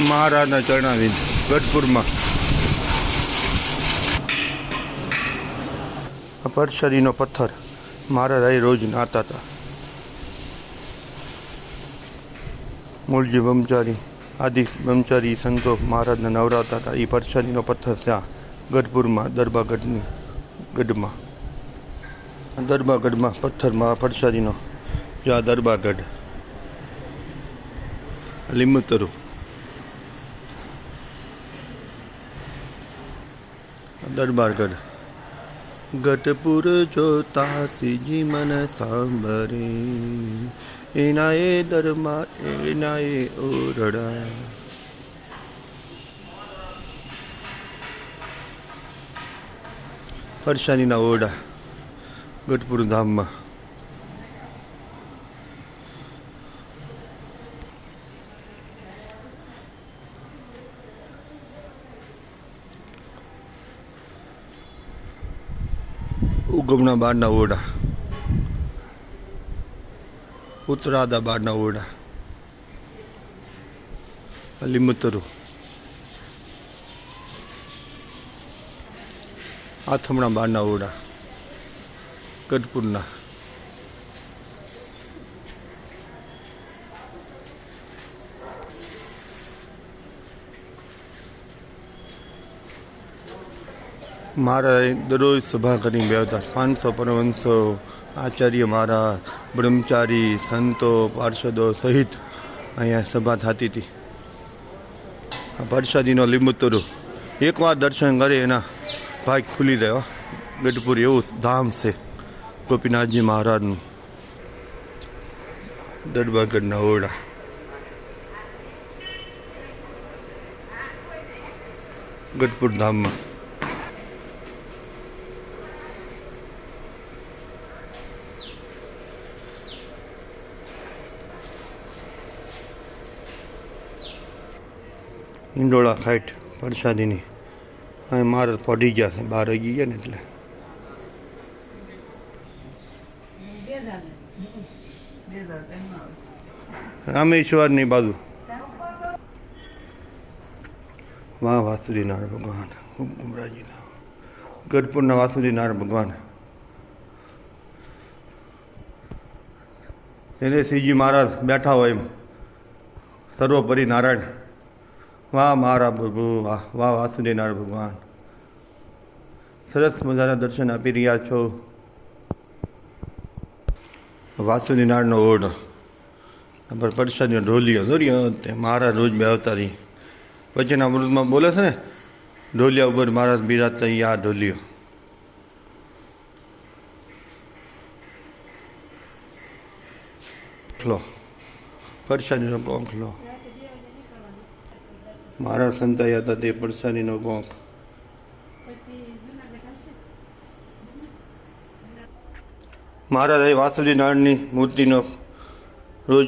મહારાજના ચરણાવીન ગઢપુરમાં પરસરીનો પથ્થર મહારાજ અહીં રોજ નાતા હતા. મૂળજી બ્રહ્મચારી આદિ બ્રહ્મચારી સંતો મહારાજને નવરાવતા હતા. એ પરસરીનો પથ્થર ત્યાં ગઢપુરમાં દરબાગઢની ગઢમાં દરબાગઢમાં પથ્થરમાં પરસરીનો જ્યાં દરબાગઢ લીંબુતરું દરબારગઢ ગઢપુર જોતા સીજી મન સાંભરે એના એ દરબાર એના એ ઓરડા. પરસાનીના ઓરડા ગઢપુર ધામમાં. ઉગમના બારના ઓરડા ઉત્તરાદા બારના ઓરડા લીંબુતરું આથમણા બારના ઓરડા ગઢપુરના. મહારાજ દરરોજ સભા કરીને બેવતા. 500 પરમહંસો આચાર્ય મહારાજ બ્રહ્મચારી સંતો પાર્ષદો સહિત અહીંયા સભા થતી હતી. આ પરસાદીનો લીંબુતરું એકવાર દર્શન કરે એના ભાગ ખુલી જાય. ગઢપુર એવું ધામ છે ગોપીનાથજી મહારાજનું. દરબારગઢના ઓરડા ગઢપુર ધામમાં. ઈંડોળા ખાઈટ પરસાદીની અહીં મહારાજ પડી ગયા છે. બહાર આવી ગયા ને એટલે રામેશ્વરની બાજુ વાહ વાસુદેવનારાયણ ભગવાન ગુમરાજીના ગઢપુરના વાસુદેવનારાયણ ભગવાન. એને શ્રીજી મહારાજ બેઠા હોય એમ સર્વોપરી નારાયણ. વાહ મારા પ્રભુ વાહ વાહ વાસુદેવનારાયણ ભગવાન. સરસ મજાના દર્શન આપી રહ્યા છો. વાસુદેવનારાયણનો ઓરડો પરસાદીનો ઢોલિયો દોર્યો તે મહારાજ રોજ બે અવતારી વચ્ચેના અમૃતમાં બોલે છે ને ઢોલિયા ઉપર મહારાજ બિરાજતા. આ ઢોલિયો પરસાદીનો કોંખલો મહારાજ સંતાયા હતા તે પરસાદીનો કોંખ. મહારાજ અહીં વાસુદેવનારાયણની મૂર્તિનો રોજ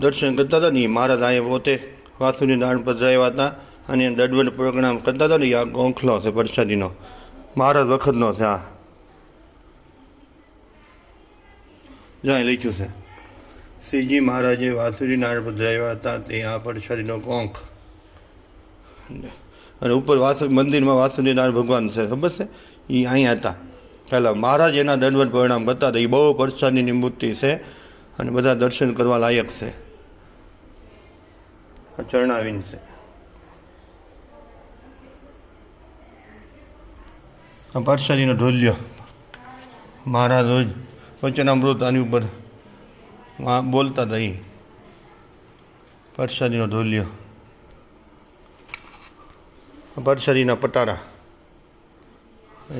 દર્શન કરતા હતા ને. મહારાજ અહીંયા પોતે વાસુદેવનારાયણ પધરાવ્યા હતા અને દંડવત પ્રણામ કરતા હતા ને. આ ગોંખલો છે પરસાદીનો મહારાજ વખતનો છે. આ જ્યાં લખ્યું છે શ્રીજી મહારાજે વાસુદેવનારાયણ પધરાવ્યા હતા તે આ પરસાદીનો કોંખ. અને ઉપર મંદિરમાં વાસુદેવનારાયણ ભગવાન છે ખબર છે એ અહીંયા હતા પહેલાં. મહારાજ એના દંડવત પરિણામ કરતા હતા. એ બહુ પરસાદીની મૂર્તિ છે અને બધા દર્શન કરવા લાયક છે. ચરણાવીન છે. આ પરસાદીનો ઢોલિયો મહારાજ રોજ વચનામૃત આની ઉપર બોલતા હતા. એ પરસાદીનો ઢોલિયો. પરસાદીના પટારા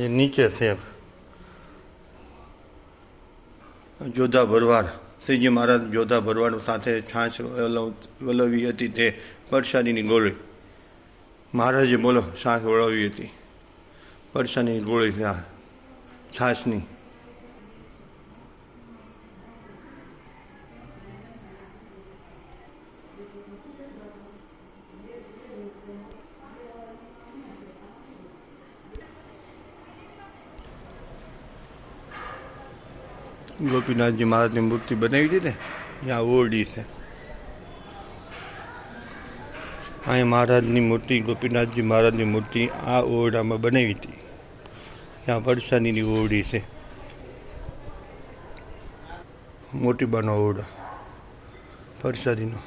એ નીચે છે. જોધા ભરવાડ શ્રીજી મહારાજ જોધા ભરવાડ સાથે છાશ વલવી હતી તે પરસાદીની ગોળી. મહારાજે બોલો છાશ વળવી હતી પરસાદીની ગોળી છે આ છાશની. ગોપીનાથજી મહારાજની મૂર્તિ બનાવી હતી ને ત્યાં ઓરડી છે. અહીં મહારાજની મૂર્તિ, ગોપીનાથજી મહારાજની મૂર્તિ આ ઓરડામાં બનાવી હતી. ત્યાં પરસાદીની ઓરડી છે, મોટી બાનો ઓરડો પરસાદીનો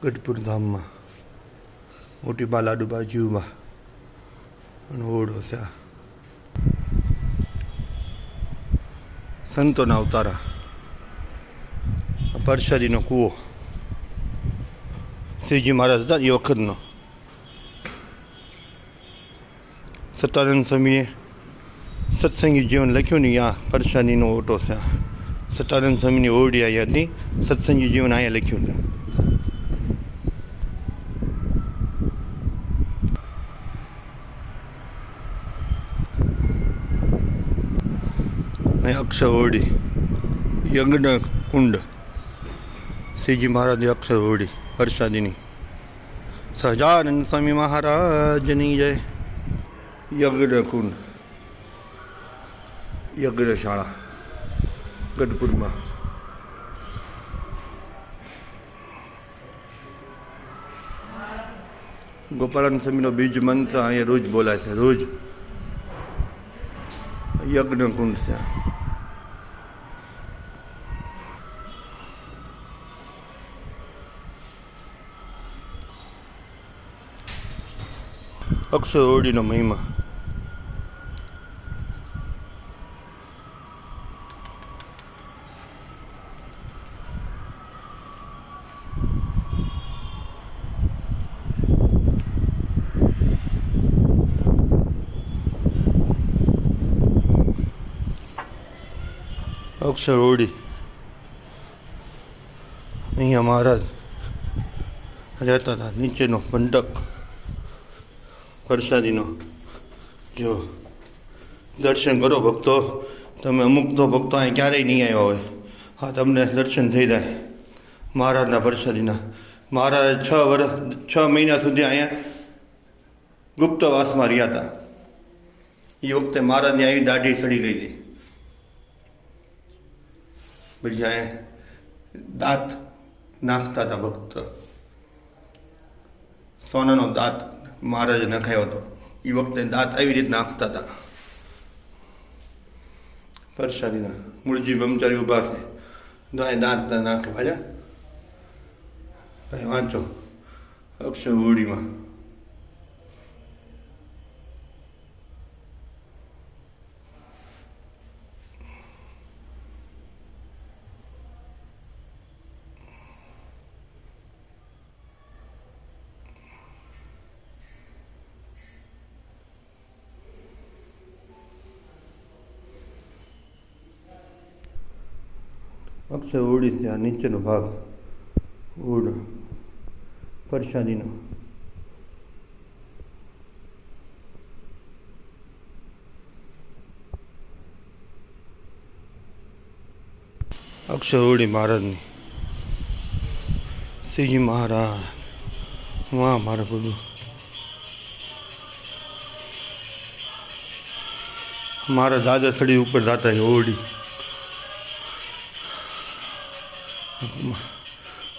ગઢપુર ધામમાં. મોટી બા લાડુબા જીવમાં અને ઓરડો છે આ. સંતોના અવતારા, પરસાદીનો કૂવો શ્રીજી મહારાજ હતા એ વખતનો. સત્તાનંદ સ્વામીએ સત્સંગી જીવન લખ્યું ને ત્યાં પરસાદીનો ઓટો છે. સત્તાનંદ સ્વામીની ઓરડી અહીંયા હતી, સત્સંગી જીવન અહીંયા લખ્યું છે. અહીં અક્ષર ઓરડી, યજ્ઞ કુંડ, શ્રીજી મહારાજની અક્ષર ઓરડી પરસાદીની. સહજાનંદ સ્વામી મહારાજની જય. યજ્ઞ કુંડ, યજ્ઞશાળા ગઢપુરમાં. ગોપાલન સ્વામીનો બીજ મંત્ર અહીંયા રોજ બોલાય છે, રોજ. યજ્ઞ કુંડ છે. અક્ષર ઓરડીનો મહિમા. અક્ષર ઓરડી, અહીંયા મહારાજ રહેતા હતા. નીચેનો પંડક પરસાદીનો. જો દર્શન કરો ભક્તો, તમે અમુક તો ભક્તો અહીં ક્યારેય નહીં આવ્યા હોય, હા તમને દર્શન થઈ જાય મહારાજના પરસાદીના. મહારાજ 6 મહિના સુધી અહીંયા ગુપ્તવાસમાં રહ્યા હતા. એ વખતે મહારાજની આવી દાઢી સડી ગઈ હતી. પછી અહીંયા દાંત નાખતા હતા ભક્ત. સોનાનો દાંત મહારાજે નખાયો હતો. એ વખતે દાંત આવી રીતે નાખતા હતા પરસાદીના. મૂળજી બ્રહ્મચારી ઊભા છે, દાંત નાખે. ભાજા ભાઈ વાંચો અક્ષર ઓરડીમાં. અક્ષર ઓરડી છે. આ નીચેનો ભાગ ઓરડો પરસાદીનો. અક્ષર ઓરડી મહારાજની. શ્રીજી મહારાજ, વાહ મારે બધું. મારા દાદા સડી ઉપર જતા ઓરડી.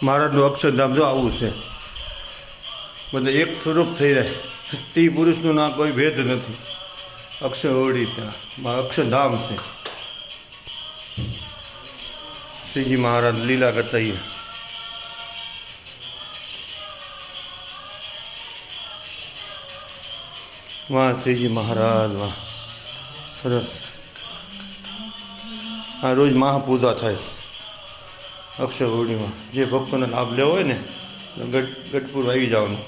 મહારાજનું અક્ષરધામ જો આવું છે, બધા એક સ્વરૂપ થઈ જાય. સ્ત્રી પુરુષનું ના કોઈ ભેદ નથી. અક્ષર ઓરડી છે, અક્ષરધામ છે. શ્રીજી મહારાજ લીલા કરતા. વાહ શ્રીજી મહારાજ, વાહ સરસ. આ રોજ મહાપૂજા થાય છે અક્ષર ઓરડીમાં. જે ભક્તોને લાભ લેવો હોય ને ગઢપુર આવી જવાનું.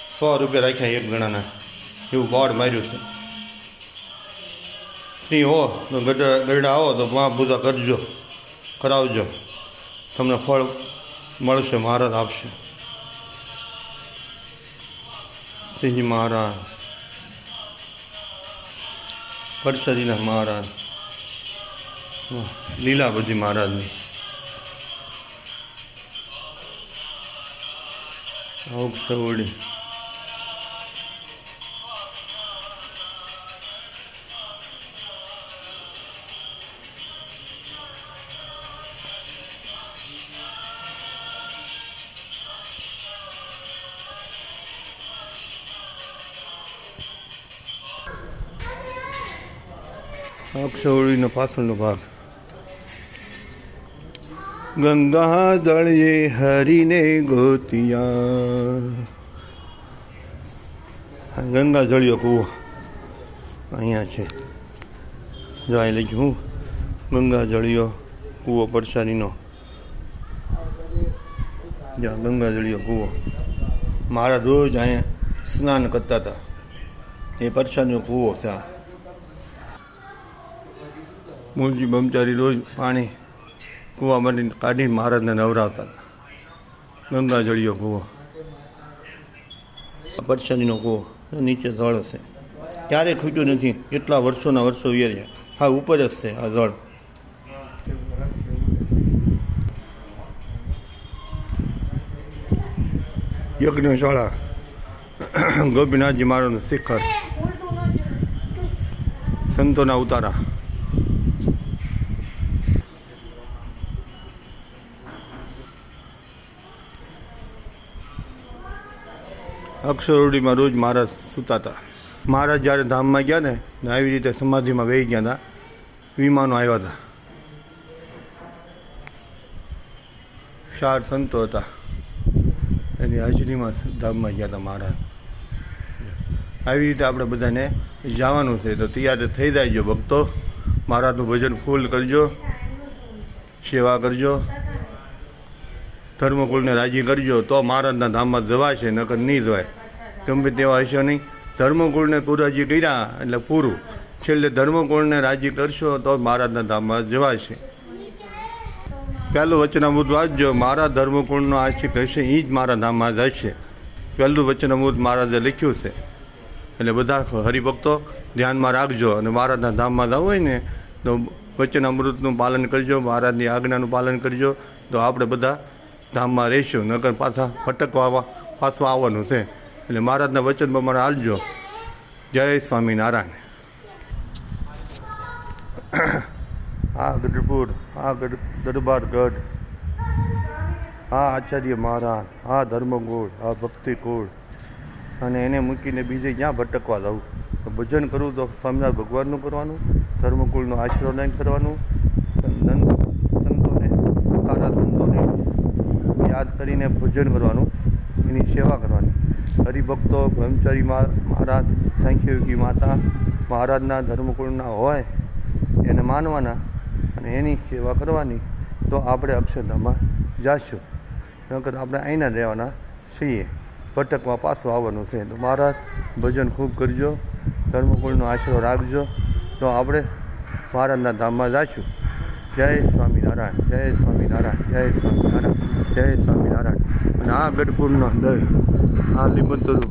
100 રૂપિયા રાખ્યા એક જણાના, એવું બોર્ડ માર્યું છે. ફ્રી હો તો ગઢડા આવો તો મહાપૂજા કરજો, કરાવજો, તમને ફળ મળશે, મહારાજ આપશે. શ્રીજી મહારાજ, પરસાદીના મહારાજ, લીલા બધી મહારાજની. અક્ષર ઓરડી. અક્ષરવડીનો પાછળનો ભાગ. ગંગા દળિયે હરીને ગોતિયા. ગંગા જળિયો કૂવો અહીંયા છે. જો અહીં લખ્યું ગંગા જળિયો કૂવો પરસારીનો. જ્યાં ગંગા જળિયો કૂવો. મારા રોજ અહીંયા સ્નાન કરતા હતા. એ પરસારીનો કૂવો છે આ. મૂળજી બ્રહ્મચારી રોજ પાણી કૂવામાંથી કાઢીને મહારાજને નવરાવતા હતા. ગંગા જળિયો કૂવો. પરસારીનો કૂવો નીચે જળ છે. ક્યારેય ખૂટ્યું નથી. કેટલા વર્ષોના વર્ષો વીર્યા. હા ઉપર જ છે આ જળ. યજ્ઞશાળા ગોપીનાથજી મહારાજનું શિખર. સંતોના ઉતારા. અક્ષરવડીમાં રોજ મહારાજ સૂતા હતા. મહારાજ જ્યારે ધામમાં ગયા ને આવી રીતે સમાધિમાં વહી ગયા હતા. વિમાનો આવ્યા હતા. 4 સંતો હતા. એની હાજરીમાં ધામમાં ગયા હતા મહારાજ. આવી રીતે આપણે બધાને જવાનું છે. તો તૈયાર થઈ જાય ભક્તો. મહારાજનું ભજન ફૂલ કરજો, સેવા કરજો, ધર્મકુળને રાજી કરજો. તો મહારાજના ધામમાં જવાશે, નકર નહીં જવાય. ગમે તેવા હશો નહીં. ધર્મકુળને કુરાજી કર્યા એટલે પૂરું. છેલ્લે ધર્મકુળને રાજી કરશો તો મહારાજના ધામમાં જવાશે. પહેલું વચનામૃત વાંચજો. મારા ધર્મકુળનો આશિક હશે એ જ મારા ધામમાં જશે. પહેલું વચનામૃત મહારાજે લખ્યું છે. એટલે બધા હરિભક્તો ધ્યાનમાં રાખજો. અને મહારાજના ધામમાં જવું હોય ને તો વચનામૃતનું પાલન કરજો, મહારાજની આજ્ઞાનું પાલન કરજો. તો આપણે બધા ધામમાં રહીશું. નકર પાછા ભટકવા પાછું આવવાનું છે. એટલે મહારાજના વચન પ્રમાણે હાલજો. જય સ્વામિનારાયણ. આ ગઢપુર, આ દરબારગઢ, આ આચાર્ય મહારાજ, આ ધર્મકુળ, આ ભક્તિકુળ. અને એને મૂકીને બીજે ક્યાં ભટકવા જવું? તો ભજન કરવું તો સ્વામિનારાયણ ભગવાનનું કરવાનું, ધર્મકુળનો આશરો લઈને કરવાનું, સંતોને, સારા સંતોને યાદ કરીને ભજન કરવાનું, એની સેવા કરવાની. હરિભક્તો, બ્રહ્મચારી મહારાજ, સાંખ્યયોગી માતા મહારાજના ધર્મકુળના હોય એને માનવાના અને એની સેવા કરવાની. તો આપણે અક્ષરધામમાં જઈશું. નકર આપણે અહીંના રહેવાના છીએ. ભટકવા પાછું આવવાનું છે. તો મહારાજ ભજન ખૂબ કરજો, ધર્મકુળનો આશરો રાખજો. તો આપણે મહારાજના ધામમાં જઈશું. જય સ્વામિનારાયણ, જય સ્વામિનારાયણ, જય સ્વામિનારાયણ, જય સ્વામિનારાયણ. અને આ ગઢપુરનો દય, આ લીંબોતરું,